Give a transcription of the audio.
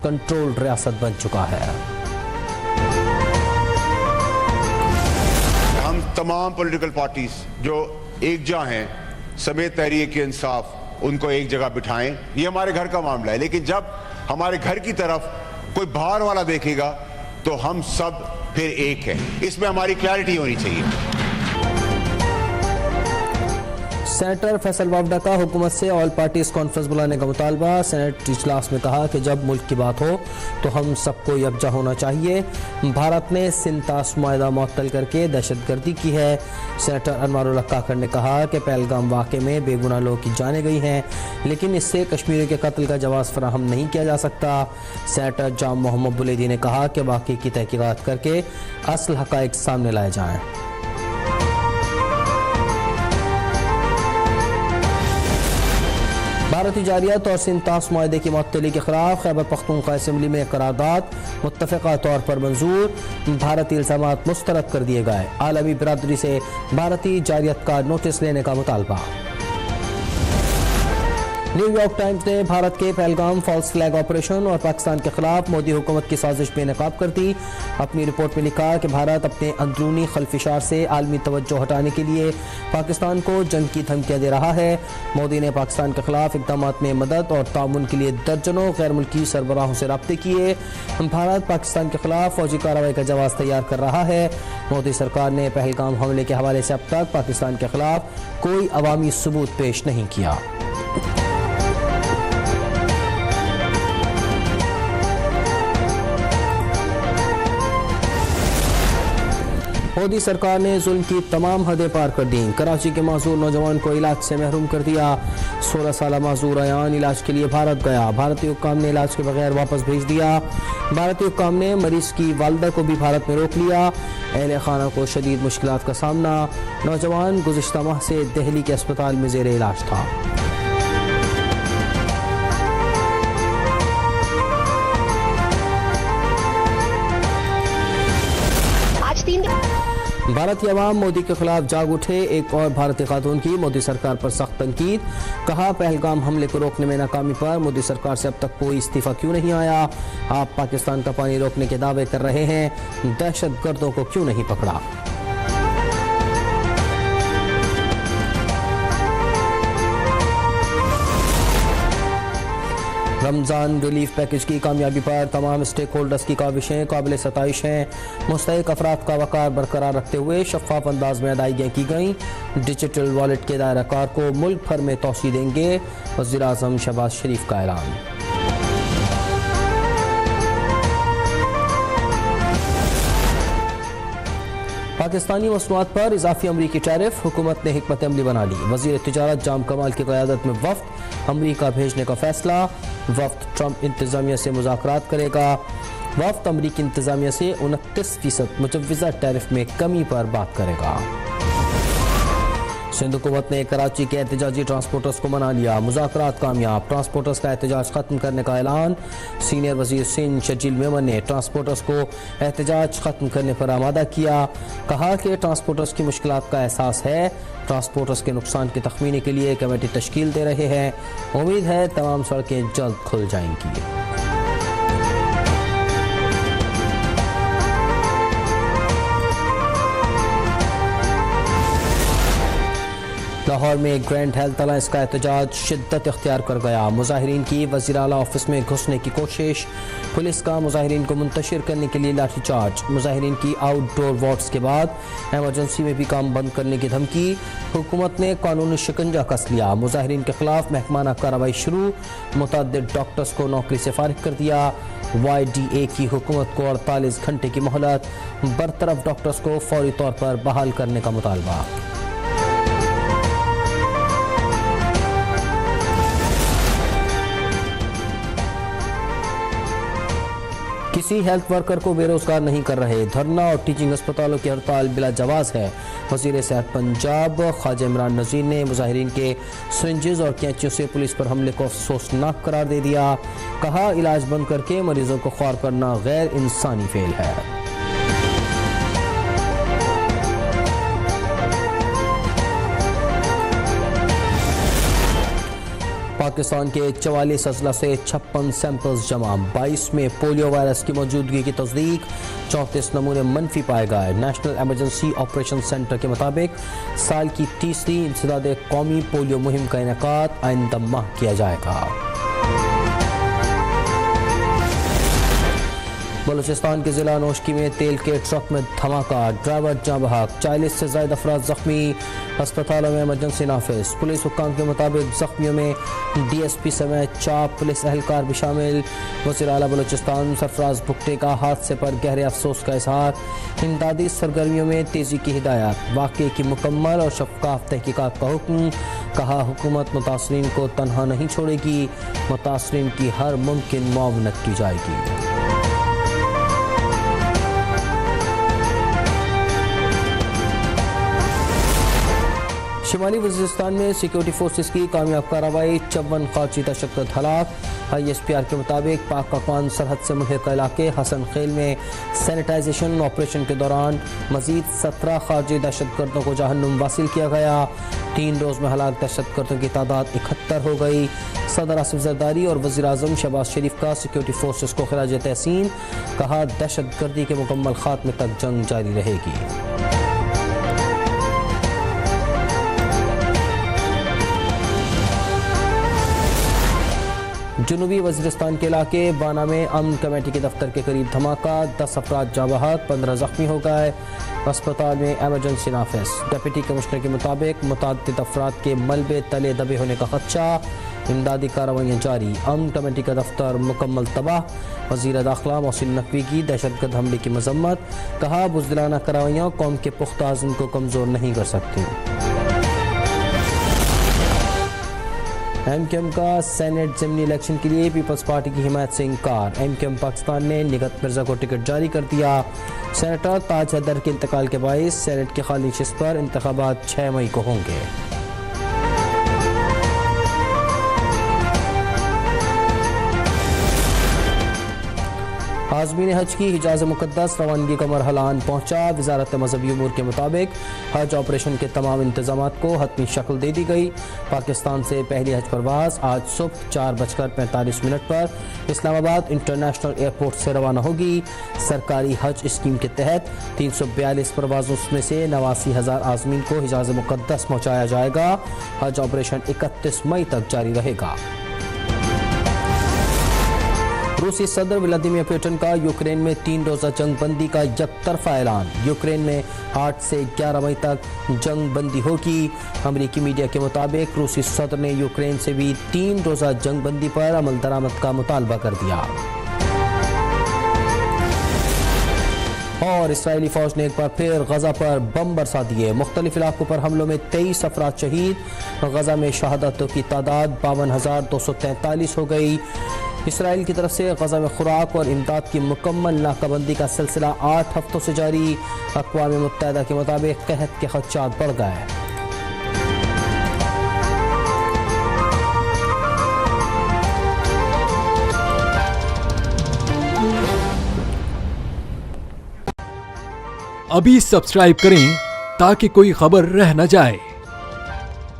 Control रियासत बन चुका है। हम तमाम पॉलिटिकल पार्टीज जो एकजा हैं समेत तहरीक-ए-इंसाफ उनको एक जगह बिठाएं। ये हमारे घर का मामला है, लेकिन जब हमारे घर की तरफ कोई बाहर वाला देखेगा तो हम सब फिर एक हैं। इसमें हमारी क्लैरिटी होनी चाहिए। सेनेटर फैसल वावडा का हुकूमत से ऑल पार्टीज कॉन्फ्रेंस बुलाने का मुतालबा। सेनेट इजलास में कहा कि जब मुल्क की बात हो तो हम सबको यकजा होना चाहिए। भारत ने सिंतास मुआहदा मुअत्तल करके दहशतगर्दी की है। सेनेटर अनवारुल्लाह काकड़ ने कहा कि पहलगाम वाक़े में बेगुनाह लोगों की जानें गई हैं, लेकिन इससे कश्मीरियों के कत्ल का जवाब फराहम नहीं किया जा सकता। सेनेटर जाम मोहम्मद बुलेदी ने कहा कि वाक़े की तहकीकात करके असल हक़ाइक़ सामने लाए जाएँ। भारतीय जारियत और सिंतास मुआहदे की मुअत्तली के खिलाफ खैबर पख्तूनख्वा असम्बली में करारदाद मुत्तफ़िक़ा तौर पर मंजूर। भारतीय इल्ज़ामात मुस्तरद कर दिए गए। आलमी बिरादरी से भारतीय जारियत का नोटिस लेने का मुतालबा। न्यूयॉर्क टाइम्स ने भारत के पहलगाम फॉल्स फ्लैग ऑपरेशन और पाकिस्तान के खिलाफ मोदी हुकूमत की साजिश बेनकाब कर दी। अपनी रिपोर्ट में लिखा कि भारत अपने अंदरूनी खलफिशार से आलमी तवज्जो हटाने के लिए पाकिस्तान को जंग की धमकियां दे रहा है। मोदी ने पाकिस्तान के खिलाफ इक़दामात में मदद और ताउन के लिए दर्जनों गैर मुल्की सरबराहों से रब्ते किए। भारत पाकिस्तान के खिलाफ फौजी कार्रवाई का जवाब तैयार कर रहा है। मोदी सरकार ने पहलगाम हमले के हवाले से अब तक पाकिस्तान के खिलाफ कोई अवामी सबूत पेश नहीं किया। मोदी सरकार ने जुल्म की तमाम हदें पार कर दी। कराची के माजूर नौजवान को इलाज से महरूम कर दिया। 16 साल माजूर अयान इलाज के लिए भारत गया। भारतीय हुक्काम ने इलाज के बगैर वापस भेज दिया। भारतीय हुक्काम ने मरीज की वालदा को भी भारत में रोक लिया। अहले खाना को शदीद मुश्किलात का सामना। नौजवान गुज़िश्ता माह से दिल्ली के अस्पताल में ज़ेर इलाज था। भारतीय अवाम मोदी के खिलाफ जाग उठे। एक और भारतीय खातून की मोदी सरकार पर सख्त तनकीद। कहा, पहलगाम हमले को रोकने में नाकामी पर मोदी सरकार से अब तक कोई इस्तीफा क्यों नहीं आया? आप पाकिस्तान का पानी रोकने के दावे कर रहे हैं, दहशतगर्दों को क्यों नहीं पकड़ा? रमज़ान रिलीफ पैकेज की कामयाबी पर तमाम स्टेक होल्डर्स की काविशें काबिल सताइश हैं। मुस्तहिक अफराद का वक़ार बरकरार रखते हुए शफ़ाफ अंदाज में अदायगियाँ की गईं। डिजिटल वॉलेट के दायरा कार को मुल्क भर में तोसी देंगे। वज़ीर आज़म शहबाज शरीफ का ऐलान। पाकिस्तानी मसनूआत पर इजाफी अमरीकी टैरिफ। हुकूमत ने हिकमत अमली बना ली। वज़ीर तिजारत जाम कमाल की क़यादत में वफ़द अमरीका भेजने का फैसला। वफ़द ट्रंप इंतज़ामिया से मुज़ाकरात करेगा। वफ़द अमरीकी इंतज़ामिया से 29% मुजव्वज़ा टैरिफ में कमी पर बात करेगा। सिंध हुकूमत ने कराची के एहतजाजी ट्रांसपोर्टर्स को मना लिया। मुज़ाकरात कामयाब। ट्रांसपोर्टर्स का एहतजाज ख़त्म करने का ऐलान। सीनियर वज़ीर सिंध शजील मेमन ने ट्रांसपोर्टर्स को एहतजाज ख़त्म करने पर आमादा किया। कहा कि ट्रांसपोर्टर्स की मुश्किलात का एहसास है। ट्रांसपोर्टर्स के नुकसान के तखमीने के लिए कमेटी तश्कील दे रहे हैं। उम्मीद है तमाम सड़कें जल्द खुल जाएंगी। लाहौर में ग्रैंड हेल्थ अलायंस का एहतजाज शिद्दत इख्तियार कर गया। मुजाहिरीन की वज़ीर आला ऑफिस में घुसने की कोशिश। पुलिस का मुजाहिरीन को मुंतशिर करने के लिए लाठीचार्ज। मुजाहिरीन की आउटडोर वॉट्स के बाद एमरजेंसी में भी काम बंद करने की धमकी। हुकूमत ने कानूनी शिकंजा कस लिया। मुजाहिरीन के खिलाफ महकमाना कार्रवाई शुरू। मुतअद्दिद डॉक्टर्स को नौकरी से फारिग कर दिया। YDA की हुकूमत को 48 घंटे की मोहलत। बरतरफ डॉक्टर्स को फौरी तौर पर बहाल करने का मुतालबा। किसी हेल्थ वर्कर को बेरोजगार नहीं कर रहे। धरना और टीचिंग अस्पतालों की हड़ताल बिला जवाज है। वज़ीर सेहत पंजाब ख्वाजा इमरान नज़ीर ने मुजाहिरीन के सिरिंजेस और कैंचियों से पुलिस पर हमले को अफसोसनाक करार दे दिया। कहा, इलाज बंद करके मरीजों को ख्वार करना गैर इंसानी फेल है। पाकिस्तान के 44 अजला से 56 सैंपल्स जमा, 22 में पोलियो वायरस की मौजूदगी की तस्दीक, 34 नमूने मनफी पाए गए। नेशनल एमरजेंसी ऑपरेशन सेंटर के मुताबिक साल की तीसरी इंसदाद कौमी पोलियो मुहिम का इनेकाद आइंदा माह किया जाएगा। बलूचिस्तान के जिला नौशकी में तेल के ट्रक में धमाका, ड्राइवर जाँ बहक, 40 से ज़ायद अफराद जख्मी, अस्पतालों में इमरजेंसी नाफिज। पुलिस हुक्काम के मुताबिक जख्मियों में DSP समेत 4 पुलिस अहलकार भी शामिल। वज़ीर आला बलूचिस्तान सरफराज भुट्टे का हादसे पर गहरे अफसोस का इजहार, इमदादी सरगर्मियों में तेज़ी की हिदायत, वाक़े की मुकम्मल और शफ़ाफ़ तहकीकात का हुक्म, कहा हुकूमत मुतासरीन को तनहा नहीं छोड़ेगी, मुतासरीन की हर मुमकिन मुआवनत की जाएगी। शिमाली वज़ीरिस्तान में सिक्योरिटी फोर्सेस की कामयाब कार्रवाई, 54 खारजी तशद्दुद हलाक। ISPR के मुताबिक पाक अफगान सरहद से मुल्हिक़ इलाके हसन खेल में सैनिटाइजेशन ऑपरेशन के दौरान मजीद 17 खारजी दहशतगर्दों को जहन्नुम वासिल किया गया। 3 रोज़ में हलाक दहशतगर्दों की तादाद 71 हो गई। सदर आसिफ जरदारी और वज़ीर आज़म शहबाज शरीफ का सिक्योरिटी फोर्सेस को खिराज तहसीन, कहा दहशतगर्दी के मुकम्मल खात्मे तक जंग जारी रहेगी। जनूबी वज़ीरिस्तान के इलाके बाना में अमन कमेटी के दफ्तर के करीब धमाका, 10 अफराद जाँ बहक, 15 जख्मी हो गए। अस्पताल में एमरजेंसी नाफिज। डिप्टी कमिश्नर के मुताबिक मुतअद्दिद अफराद के मलबे तले दबे होने का खदशा, इमदादी कार्रवाइयाँ जारी। अमन कमेटी का दफ्तर मुकम्मल तबाह। वज़ीर दाखिला मोहसिन नकवी की दहशतगर्द हमले की मजम्मत, कहा बुज़दिलाना कार्रवाइयाँ कौम के पुख्ता अज़्म को कमज़ोर नहीं कर सकती। MQM का सेनेट ज़िमनी इलेक्शन के लिए पीपल्स पार्टी की हिमायत से इनकार। MQM पाकिस्तान ने निगत मिर्जा को टिकट जारी कर दिया। सेनेटर ताज हैदर के इंतकाल के बाइस सेनेट की खाली नशिस्त पर इंतखाबात 6 मई को होंगे। आज़मीन हज की हिजाज़ मुक़द्दस रवानगी का मरहला आन पहुँचा। वज़ारत मज़हबी उमूर के मुताबिक हज ऑपरेशन के तमाम इंतज़ामात को हतमी शक्ल दे दी गई। पाकिस्तान से पहली हज परवाज़ आज सुबह 4:45 पर इस्लामाबाद इंटरनेशनल एयरपोर्ट से रवाना होगी। सरकारी हज स्कीम के तहत 342 परवाज़ों में से 89,000 आज़मीन को हिजाज़ मुक़द्दस पहुँचाया जाएगा। हज ऑपरेशन 31 मई तक जारी रहेगा। रूसी सदर व्लादिमीर पुतिन का यूक्रेन में 3 रोज़ा जंग बंदी का यकतरफा ऐलान। यूक्रेन में 8 से 11 मई तक जंग बंदी होगी। अमरीकी मीडिया के मुताबिक रूसी सदर ने यूक्रेन से भी 3 रोज़ा जंग बंदी पर अमल दरामद का मुतालबा कर दिया। और इसराइली फौज ने एक बार फिर गजा पर बम बरसा दिए। मुख्तलिफ इलाकों पर हमलों में 23 अफराद शहीद। गजा में शहादतों की तादाद 52,243 हो गई। इसराइल की तरफ से गजा में खुराक और इमदाद की मुकम्मल नाकाबंदी का सिलसिला 8 हफ्तों से जारी। अक़वाम मुत्तहिदा के मुताबिक कहत के खदशात बढ़ गए। अभी सब्सक्राइब करें ताकि कोई खबर रह न जाए।